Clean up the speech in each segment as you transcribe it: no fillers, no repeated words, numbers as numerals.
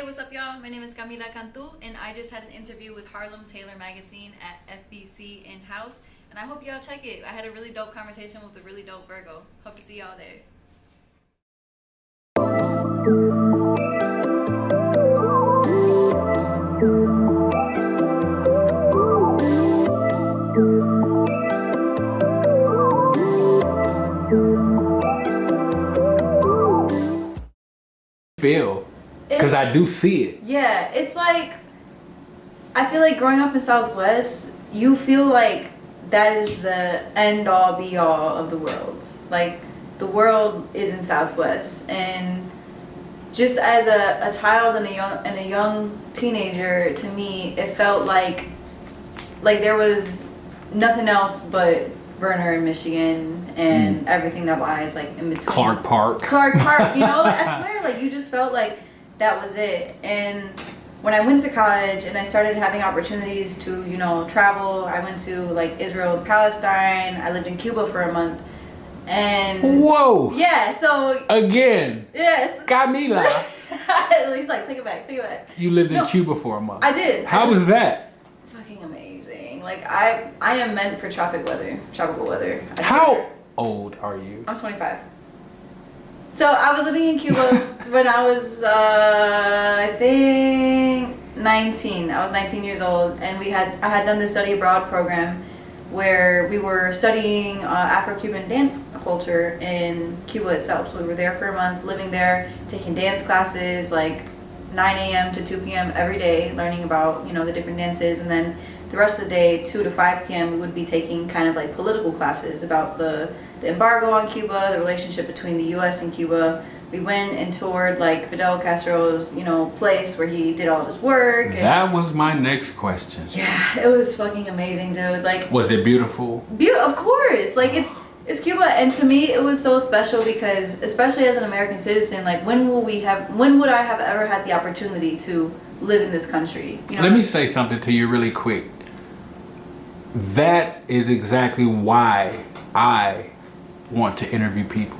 Hey, what's up, y'all? My name is Camilla Cantu, and I just had an interview with Harlem Taylor Magazine at FBC in-house, and I hope y'all check it. I had a really dope conversation with a really dope Virgo. Hope to see y'all there. Feel, because I do see it. Yeah, it's like, I feel like growing up in Southwest, you feel like that is the end all be all of the world. Like, the world is in Southwest, and just as a child and a young teenager, to me, it felt like there was nothing else but Verner in Michigan and everything that lies like in between. Clark Park, you know, like, I swear, like, you just felt like that was it. And when I went to college and I started having opportunities to, you know, travel, I went to like Israel and Palestine. I lived in Cuba for a month. And whoa, yeah, so again, yes, Camilla. He's like, take it back. You lived in Cuba for a month. I did. How was that? Fucking amazing. Like, I am meant for tropical weather. How old are you? I'm 25. So I was living in Cuba when I was, I think 19. I was 19 years old, and I had done this study abroad program where we were studying Afro-Cuban dance culture in Cuba itself. So we were there for a month, living there, taking dance classes like 9 a.m. to 2 p.m. every day, learning about, you know, the different dances. And then the rest of the day, 2 to 5 p.m., we would be taking kind of like political classes about the embargo on Cuba, the relationship between the U.S. and Cuba. We went and toured like Fidel Castro's, you know, place where he did all his work. And that was my next question. yeah, it was fucking amazing, dude. Like, was it beautiful? Of course. Like, it's Cuba, and to me it was so special because, especially as an American citizen, like, when would I have ever had the opportunity to live in this country? You know? Let me say something to you really quick. That is exactly why I want to interview people.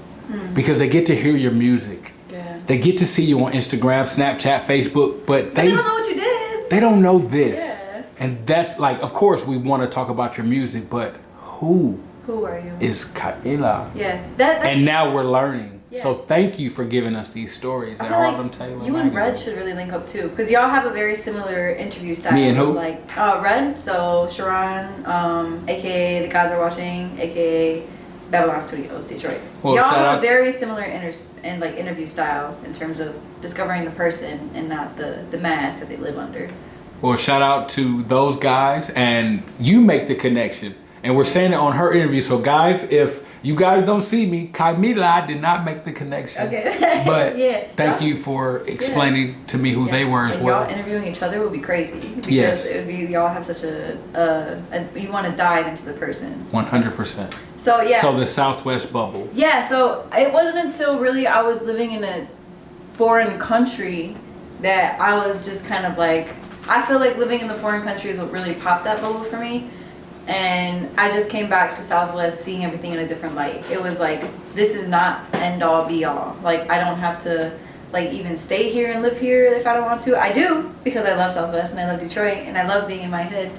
Because they get to hear your music. Yeah. They get to see you on Instagram, Snapchat, Facebook, but they don't know what you did. They don't know this. Yeah. And that's like, of course we want to talk about your music, but who are you? is Camilla? Yeah. And now we're learning. Yeah. So thank you for giving us these stories. I feel like you and Red should really link up too, because y'all have a very similar interview style. Me and who? Like Red, so Sharon, aka The Gods Are Watching, aka Babylon Studios, Detroit. Well, y'all have a very similar interview style in terms of discovering the person and not the mask that they live under. Well, shout out to those guys, and you make the connection. And we're saying it on her interview. So guys, if you guys don't see me, Camilla did not make the connection. Okay. But yeah, thank you for explaining to me who they were as well. Y'all interviewing each other would be crazy. Because yes. It would be, y'all have such you want to dive into the person. 100%. So yeah. So the Southwest bubble. Yeah, so it wasn't until really I was living in a foreign country that I was just kind of like, I feel like living in the foreign country is what really popped that bubble for me. And I just came back to Southwest seeing everything in a different light. It was like, this is not end all be all. Like, I don't have to like even stay here and live here if I don't want to. I do, because I love Southwest and I love Detroit and I love being in my hood.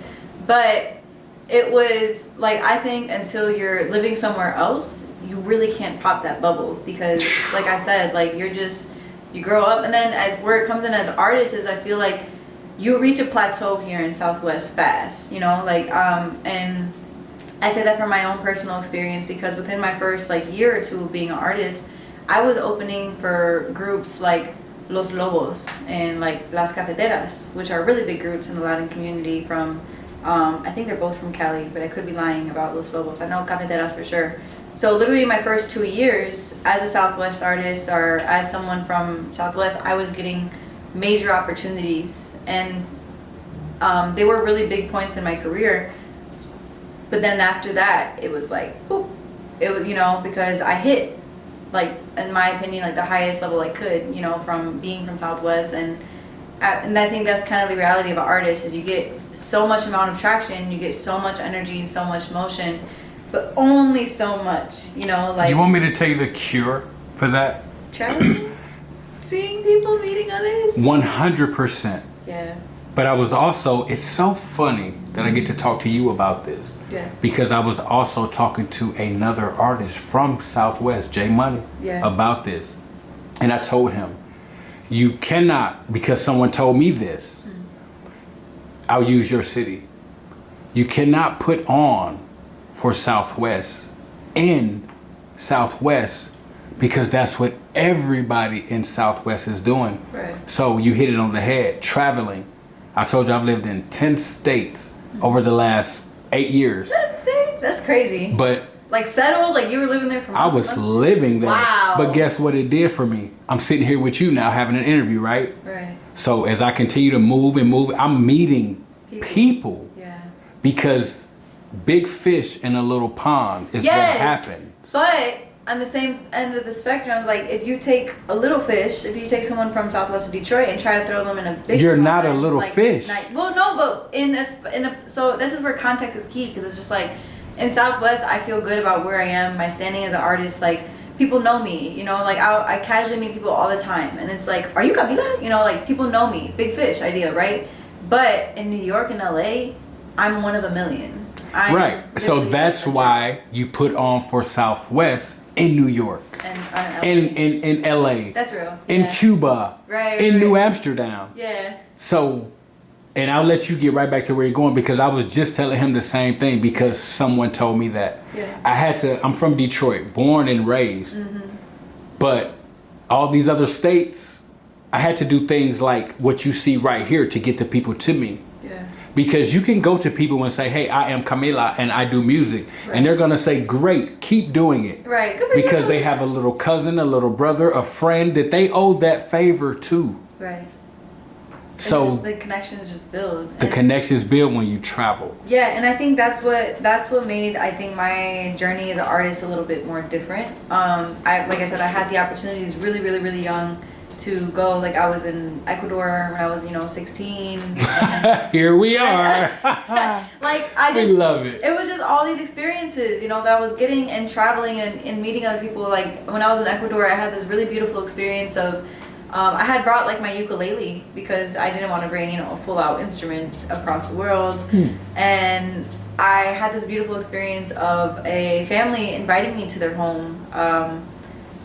But it was like, I think until you're living somewhere else, you really can't pop that bubble, because like I said, like, you grow up, and then as where it comes in as artists is, I feel like you reach a plateau here in Southwest fast, you know, like, and I say that from my own personal experience, because within my first like year or two of being an artist, I was opening for groups like Los Lobos and like Las Cafeteras, which are really big groups in the Latin community from, I think they're both from Cali, but I could be lying about Los Lobos. I know Cafeteras for sure. So literally my first 2 years as a Southwest artist, or as someone from Southwest, I was getting major opportunities, and they were really big points in my career. But then after that, it was like, whoop, it was, you know, because I hit, like, in my opinion, like the highest level I could, you know, from being from Southwest. And I think that's kind of the reality of an artist, is you get so much amount of traction, you get so much energy and so much motion, but only so much, you know, like. You want me to tell you the cure for that? Try. seeing people, meeting others? 100%. Yeah. But I was also, it's so funny that I get to talk to you about this. Yeah. Because I was also talking to another artist from Southwest, J Money, about this. And I told him, you cannot, because someone told me this, I'll use your city. You cannot put on for Southwest in Southwest because that's what everybody in Southwest is doing. Right. So you hit it on the head. Traveling. I told you I've lived in 10 states over the last 8 years. 10 states? That's crazy. But like settled? Like you were living there for months? I was living there. Wow. But guess what it did for me? I'm sitting here with you now having an interview, right? Right. So as I continue to move and move, I'm meeting people. Yeah. Because big fish in a little pond is what happens. But on the same end of the spectrum, it's like if you take a little fish, if you take someone from Southwest of Detroit and try to throw them in a big you're pond, not a little fish. Well, no, but so this is where context is key, because it's just like in Southwest, I feel good about where I am, my standing as an artist. Like people know me, you know, like I casually meet people all the time, and it's like, are you Camilla? You know, like people know me, big fish idea, right? But in New York and LA, I'm one of a million. Right. So that's why you put on for Southwest in New York, and in LA. That's real. In Cuba. Right. In New Amsterdam. Yeah. So, and I'll let you get right back to where you're going, because I was just telling him the same thing because someone told me that. Yeah. I'm from Detroit, born and raised, but all these other states, I had to do things like what you see right here to get the people to me. Yeah. Because you can go to people and say, hey, I am Camilla and I do music. Right. And they're going to say, great, keep doing it. Right. Because they have a little cousin, a little brother, a friend that they owe that favor to. Right. So the connections just build. The connections build when you travel. Yeah, and I think that's what made, I think, my journey as an artist a little bit more different. Like I said, I had the opportunities really, really, really young to go. Like I was in Ecuador when I was 16. Here we are. We love it. It was just all these experiences that I was getting, and traveling and meeting other people. Like when I was in Ecuador, I had this really beautiful experience of I had brought like my ukulele because I didn't want to bring a full out instrument across the world. And I had this beautiful experience of a family inviting me to their home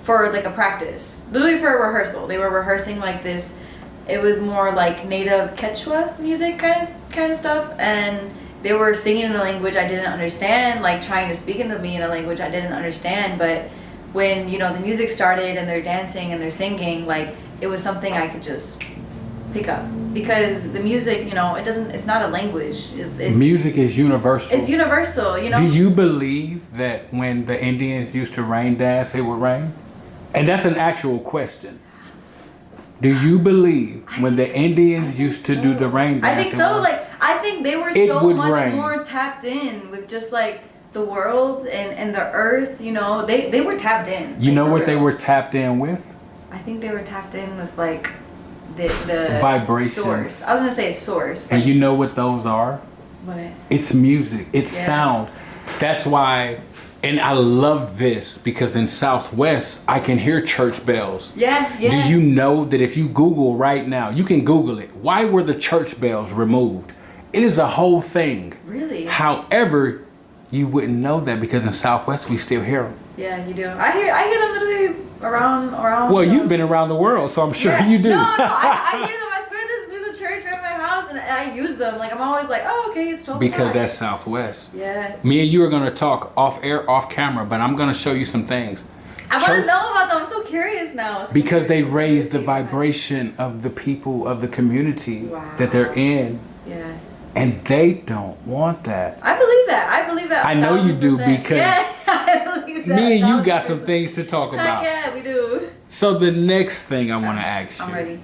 for like a practice, literally for a rehearsal. They were rehearsing like this. It was more like native Quechua music kind of stuff, and they were singing in a language I didn't understand, like trying to speak into me in a language I didn't understand. But when the music started and they're dancing and they're singing, like it was something I could just pick up, because the music, it's not a language. Music is universal. It's universal, Do you believe that when the Indians used to rain dance, it would rain? And that's an actual question. Do you believe when the Indians used to do the rain dance? I think so. Like I think they were so much more tapped in with just like the world and the earth. They were tapped in. You know what they were tapped in with? I think they were tapped in with like the vibrations. Source. I was gonna say source. And you know what those are? What? It's music. It's sound. That's why. And I love this because in Southwest, I can hear church bells. Yeah. Do you know that if you Google right now, you can Google it, why were the church bells removed? It is a whole thing. Really? However, you wouldn't know that because in Southwest, we still hear them. Yeah, you do. I hear them literally around. Well, you've been around the world, so I'm sure you do. No, I hear them. I swear there's a church around my house, and I use them. Like I'm always like, oh, okay, it's 12 because that's Southwest. Yeah. Me and you are gonna talk off air, off camera, but I'm gonna show you some things. I want to know about them. I'm so curious now. Because they raise the vibration of the people of the community that they're in. Yeah. And they don't want that. I believe that. I know you do, because I believe that. Me and you got some things to talk about. Yeah, we do. So the next thing I want to ask you. I'm ready.